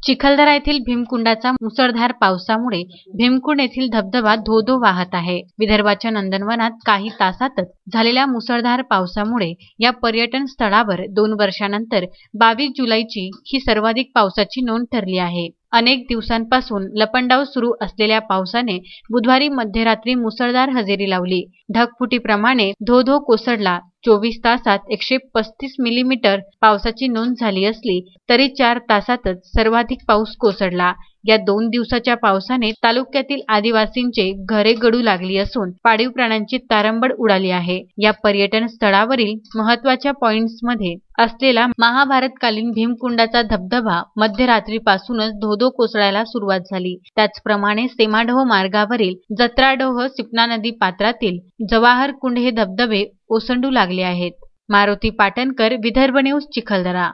चिखलदरा येथील भीमकुंडाचा मुसळधार पावसामुळे भीमकुंड येथील धबधबा धो-धो वाहत आहे। विदर्भाच्या नंदनवनात काही तासातच झालेल्या मुसळधार पावसामुळे या पर्यटन स्थळावर 2 वर्षांनंतर 22 जुलैची ही सर्वाधिक पावसाची नोंद ठरली आहे। अनेक दिवसांपासून लपंडाव सुरू असलेल्या पावसाने बुधवारी मध्यरात्री मुसळधार हजेरी लावली। ढगफुटीप्रमाणे धो-धो कोसळला। 24 तासात 135 मिलीमीटर पावसाची नोंद झाली असली तरी 4 तासातच सर्वाधिक पाऊस कोसळला। या 2 दिवसाच्या पावसाने तालुक्यातील आदिवासींचे घरे गळू लागली असून पाळीव प्राण्यांची तारंबळ उडाली आहे। या पर्यटन स्थळावरील महत्त्वाच्या पॉइंट्समध्ये असलेला महाभारतकालीन भीमकुंडाचा धबधबा मध्यरात्रीपासूनच धो-धो कोसळायला सुरुवात झाली। त्याचप्रमाणे सेमाडोह मार्गावरील जत्राडोह सिपना नदी पात्रातील जवाहर कुंड हे धबधबे ओसंडू लागले आहेत। मारुती पाटणकर, विदर्भ न्यूज, चिखलदरा।